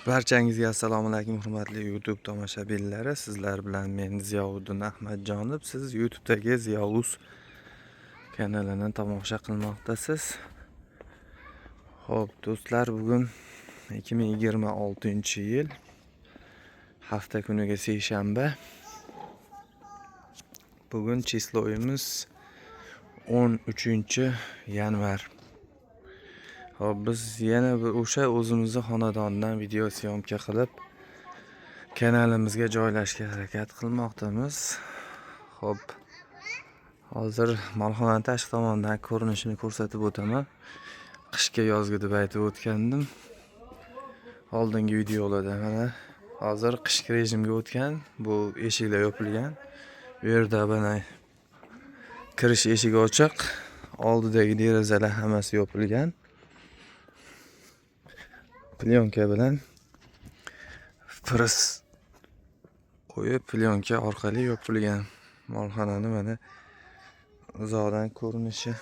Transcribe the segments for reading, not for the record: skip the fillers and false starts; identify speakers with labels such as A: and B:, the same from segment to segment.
A: Barchangizga assalomu alaykum hurmatli YouTube tomoshabinlari. Sizlar bilan men Ziyovuddin Ahmadjonov. Siz YouTube'dagi Ziyovuz kanalini tomosha qilmoqdasiz. Xo'p, do'stlar, bugun 2026-yil hafta kuniga seshanba. Bugun chisloyimiz 13-yanvar. Hop, biz yana bir o'sha o'zimizni xonadondan video syomka qilib kanalimizga joylashga harakat qilmoqdamiz. Hop, hozir molxona tashqi tomonidan ko'rinishini ko'rsatib o'taman. Qishga yozgi deb aytib o'tgandim oldingi videolarda. Mana hozir qishki rejimga o'tgan. Bu eshiklar yopilgan. Bu yerda mana kirish eshigi ochiq. Oldidagi derazalar hammasi yopilgan. Plyonka bilan pris qo'yib, plyonka orqali yopilgan. Molxonani mana uzoqdan ko'rinishi.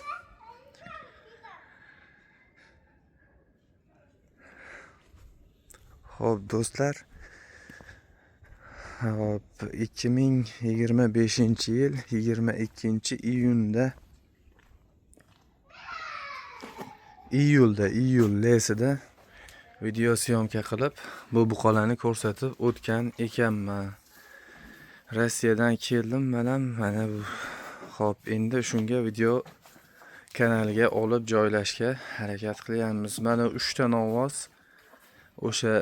A: Xo'p, do'stlar, 2025-yil 22-iyunda iyul lesida video syomka qilib bu buqalarni ko'rsatib o'tgan ekanman. Rossiyadan keldim mana bu. Xo'p, endi shunga video kanaliga olib joylashga harakat qilyapmiz. Mana 3 ta ovoz o'sha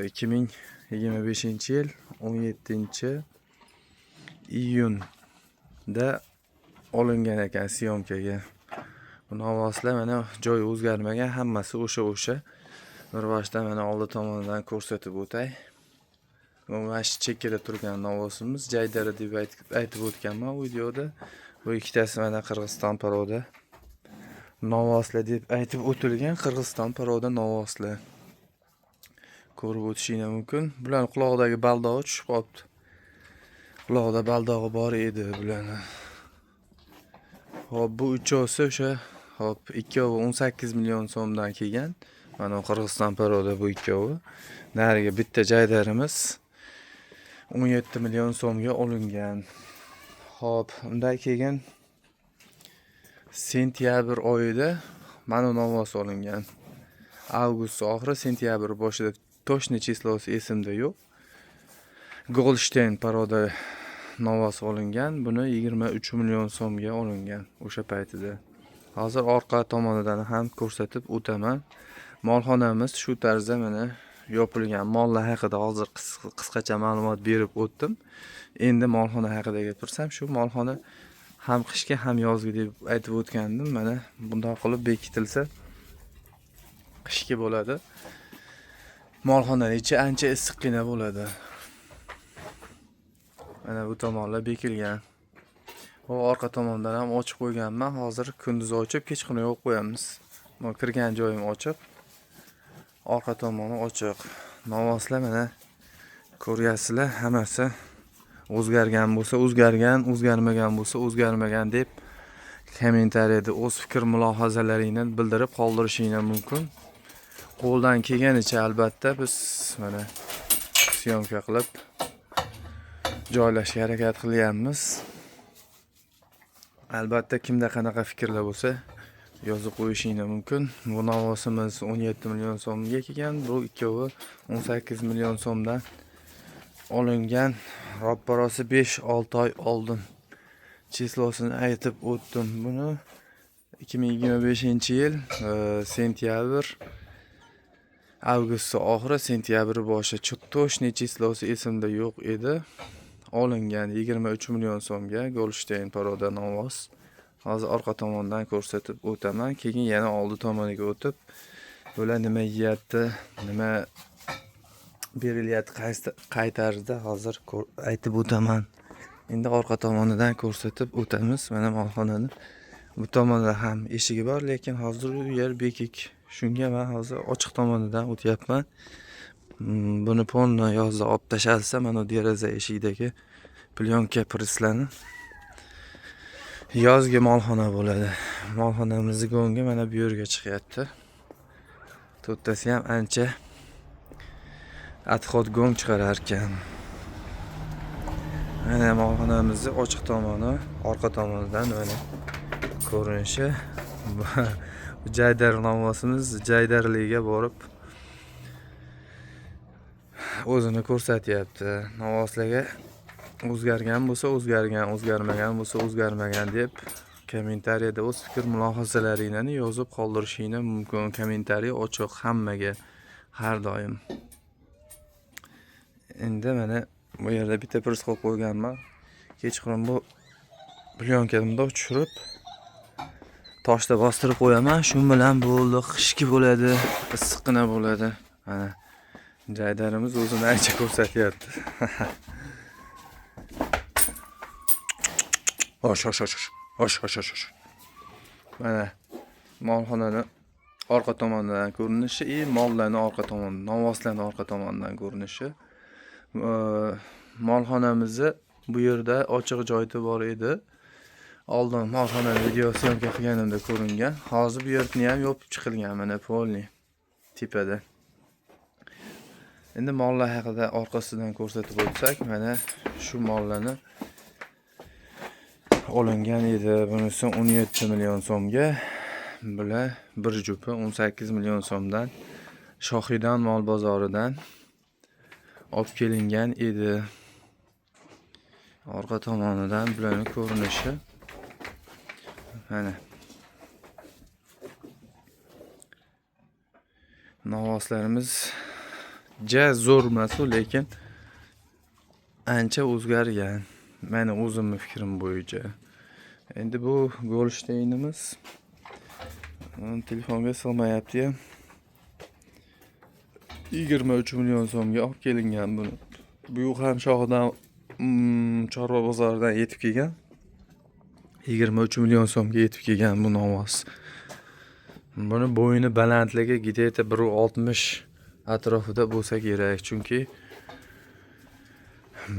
A: 2025-yil 17-iyunda olingan ekan syomkaga. Bu ovozlar mana joy o'zgarmagan, hammasi o'sha. Bir boshda mana oldi tomonidan ko'rsatib o'tay. Mana shu chekkada turgan ovozimiz Jaydara deb aytib o'tganman videoda. Bu ikkitasi mana Qirg'iziston paroda novoslar deb aytib o'tilgan. Qirg'iziston paroda novoslar. Ko'rib o'tishingiz mumkin. Bular quloqdagi baldog'i tushib qolibdi. Quloqda baldog'i bor edi bularni. Hop, bu uchovsi o'sha, hop, ikkovi 18 million so'mdan kelgan. Mana Qirg'iziston paroda bu ikkovi. Nariga bitta jaydarimiz 17 million so'mga olingan. Hop, undan keyin sentyabr oyida mana novos olingan. Avgust oxiri, sentyabr boshida, точный числоsi esimda yo'q. Goldstein paroda novos olingan. Buni 23 million so'mga olingan o'sha paytida. Hozir orqa tomonidan ham ko'rsatib o'taman. Molxonamiz shu tarzda mana yopilgan. Mollar haqida hozir qisqacha ma'lumot berib o'tdim. Endi molxona haqida gapirsam, shu molxona ham qishga ham yozgi deb aytib o'tgandim. Mana bunday qilib bekitilsa qishki bo'ladi. Molxona ichi ancha issiqqina bo'ladi. Mana bu tomonlar bekilgan. Bu orqa tomondan ham ochib qo'yganman. Hozir kunduz ochib, kechqurun yopib qo'yamiz. Mana kirgan joyim ochiq. Orqa tomoni ochiq. Novoslar mana ko'ryapsizlar, hammasi o'zgargan bo'lsa o'zgargan, o'zgarmagan bo'lsa o'zgarmagan deb kommentariyada o'z fikr mulohazalaringni bildirib qoldirishingiz mumkin. Qo'ldan kelganicha albatta biz mana syomka qilib joylashga harakat qilyapmiz. Albatta kimda qanaqa fikrlar bo'lsa yozib qo'yishingiz mumkin. Bu novosimiz 17 million so'mga kelgan, bu ikkovi 18 million so'mdan olingan. Ropparosi 5-6 oy oldin chislosini aytib o'tdim. Buni 2025-yil sentyabr, avgust oxiri, sentyabr boshi, точный числоsi esimda yo'q edi. Olingan 23 million so'mga Goldstein paroda novos. Hozir orqa tomondan ko'rsatib o'taman. Keyin yana oldi tomoniga o'tib, bular nima yeyapti, nima berilyapti, qay tarzda hozir aytib o'taman. Endi orqa tomonidan ko'rsatib o'tamiz. Mana molxonani bu tomonda ham eshigi bor, lekin hozir u yer bekik. Shunga men hozir ochiq tomonidan o'tyapman. Buni ponni yozda olib tashalsa, mana deraza eshigidagi plyonka prislarni yozgi molxona bo'ladi. Molxonamizning go'ngi mana bu yerga chiqyapti. To'ttasi ham ancha Adhod gong chiqarar ekan. Mana molxonamizni ochiq tomoni, orqa tomonidan mana ko'rinishi. Jaydar namozimiz Jaydarliga borib o'zini ko'rsatyapti. Namozlarga o'zgargan bo'lsa o'zgargan, o'zgarmagan bo'lsa o'zgarmagan deb kommentariyada o'z fikr mulohazalaringlarni yozib qoldirishinglar mumkin. Kommentariy ochiq hammaga har doim. Endi mana bu yerda bitta periskop qo'yganman. Kechqurun bu plyonkamni tushirib toshda bostirib qo'yaman. Shu bilan bo'ldi. Qishki bo'ladi, issiqqina bo'ladi. Mana Jaydarimiz o'zini ancha ko'rsatyapti. Osh. Mana molxonani orqa tomonidan ko'rinishi, mollarning orqa tomonidan, novvoslarning orqa tomonidan ko'rinishi. Molxonamizni bu yerda ochiq joyi bor edi. Oldin molxona video syomka qilganimda ko'ringan. Hozir bu yerni ham yopib chiqilgan mana polni tepada. Endi mollar haqida orqasidan ko'rsatib o'tsak, mana shu mollarni olingan edi. Bunisi 17 million so'mga, bular bir jupi 18 million so'mdan Shohidan mol bozoridan olib kelingan edi. Orqa tomonidan bularning ko'rinishi mana. Novvoslarimiz zo'r emas, lekin ancha o'zgargan. Meni o'zimning fikrim bo'yicha. Endi bu Golshteynimiz telefonga sig'mayapti ham. 23 million so'mga olib kelingan buni. Bu ham Shohidan chorva bozoridan yetib kelgan. 23 million so'mga yetib kelgan bu novvos. Buni bo'yini balandligi gideta 1.60 atrofida bo'lsa kerak, chunki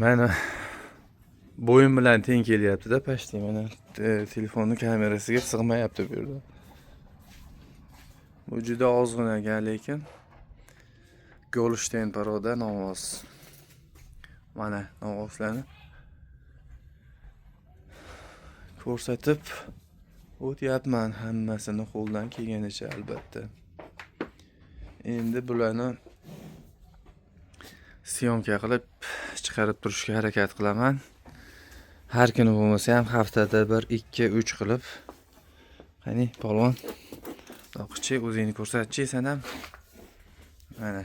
A: mana bo'yim bilan teng kelyapti-da, pashti mana telefonning kamerasiga sig'mayapti bu yerda. Bu juda ozgina ekan, lekin Golshteyn paroda novvos. Mana novvoslarni ko'rsatib o'tyapman, hammasini qo'ldan kelganicha albatta. Endi bularni syomka qilib chiqarib turishga harakat qilaman. Har kuni bo'lmasa ham haftada 1-2-3 qilib. Qani polvon, doqichi o'zingni ko'rsatchi sen ham. Mana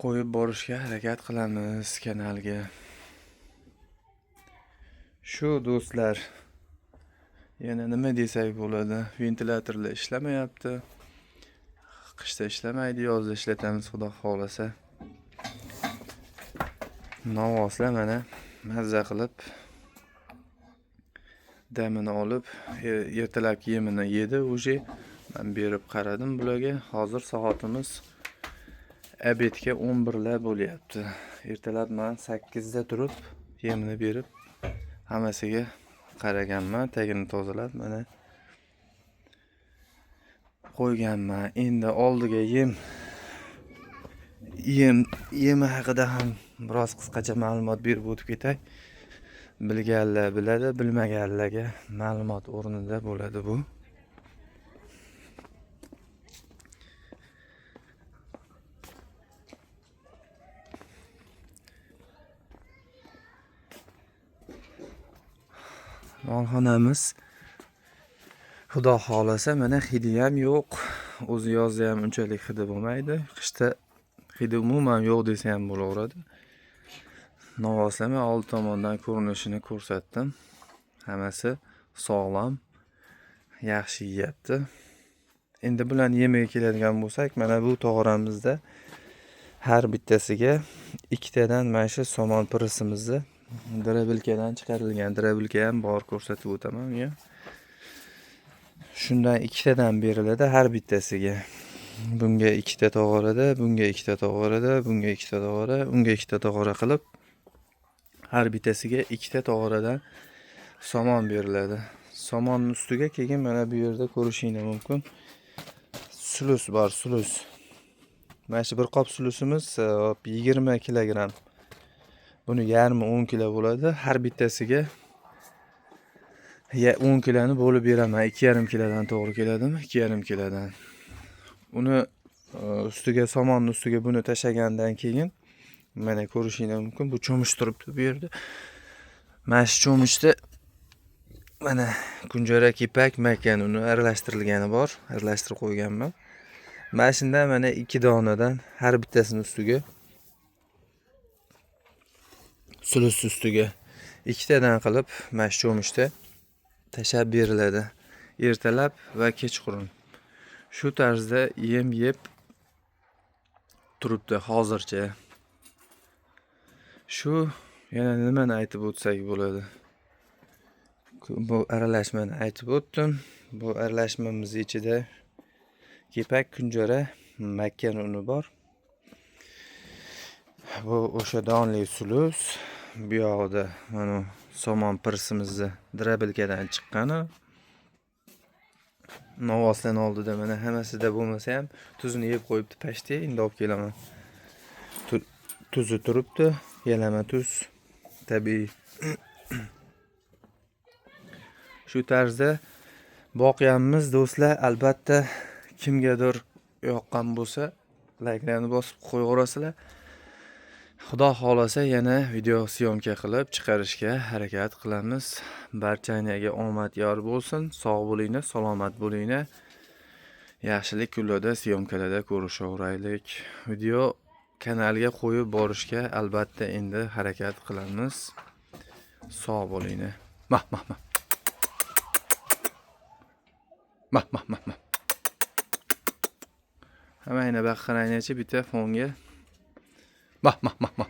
A: qo'yib borishga harakat qilamiz kanalga. Shu do'stlar, yana nima desak bo'ladi? Ventilyatorlar ishlamayapti. Qishda ishlamaydi, yozda ishlatamiz xudo xolasa. Novvoslar mana mazza qilib damini olib, ertalabki yemini yedi o'zi. Men berib qaradim bularga. Hozir soatimiz obedga 11lar bo'lyapti. Ertalab men 8 da turib, yemini berib, hammasiga qaraganman, tagini tozalab, mana qo'yganman. Endi oldiga yem haqida ham biroz qisqacha ma'lumot berib o'tib ketay. Bilganlar biladi, bilmaganlarga ma'lumot o'rnida bo'ladi bu. Molxonamiz xudo xolasa mana hidi ham yo'q. O'zi yozda ham unchalik hidi bo'lmaydi. Qishda hidi umuman yo'q desa ham bo'laveradi. Novvoslar old tomondan ko'rinishini ko'rsatdim. Hammasi sog'lom, yaxshi yeyapti. Endi bilan yemaga keladigan bo'lsak, mana bu tog'oramizda har bittasiga ikkitadan mana shu somon pirisimizni dirabilkadan chiqarilgan. Dirabilka ham bor, ko'rsatib o'taman ya. Shundan ikkitadan beriladi har bittasiga. Bunga ikkita tog'orada, bunga ikkita tog'orada, bunga ikkita tog'ora, unga ikkita tog'ora qilib har bittasiga ikkita tog'oradan somon beriladi. Somonning ustiga keyin mana bu yerda ko'rishingiz mumkin. sulus bor, sulus. Mana shu bir qop sulusimiz 20 kilogramm. Buni yarmi 10 kilo bo'ladi. Har bittasiga 10 kiloni bo'lib beraman. 2,5 kilodan to'g'ri keladimi? 2,5 kilodan. Uni ustiga somonni ustiga buni tashagandan keyin mana ko'rishingiz mumkin. Bu cho'mich turibdi bu yerda. Mana shu cho'michda mana kunjara, kepak, makan uni aralashtirilgani bor. Aralashtirib qo'yganman. Mana shunda mana 2 donadan har bittasini ustiga sulus ustiga 2 tadan qilib mana shu cho'michda tashab beriladi. Ertalab va kechqurun. Shu tarzda yem yeb turibdi hozircha. Shu yana nimani aytib o'tsak bo'ladi? Bu aralashmani aytib o'tdim. Bu aralashmamiz ichida kepak, kunjara, makkan uni bor. Bu o'sha donli sulus. Bu yoqda mana somon pirsimizni drabilkadan chiqqani. Novosdan oldida mana hammasida bo'lmasa ham tuzini yeb qo'yibdi pashti, endi olib kelaman. Tuzi turibdi, yalama tuz, tabiiy. Shu tarzda boqyapmiz do'stlar. Albatta kimgadir yoqqan bo'lsa, layklarni bosib qo'yaverasizlar. Xudo xolasa yana video syomka qilib chiqarishga harakat qilamiz. Barchangizga omad yor bo'lsin. Sog' bo'linglar, salomat bo'linglar. Yaxshilik kunlarda, syomkalarda ko'rishaveraylik. Video kanalga qo'yib borishga albatta endi harakat qilamiz. Sog' bo'linglar. Mah. Hamma yana baqiraynachi bitta fonga. Mah.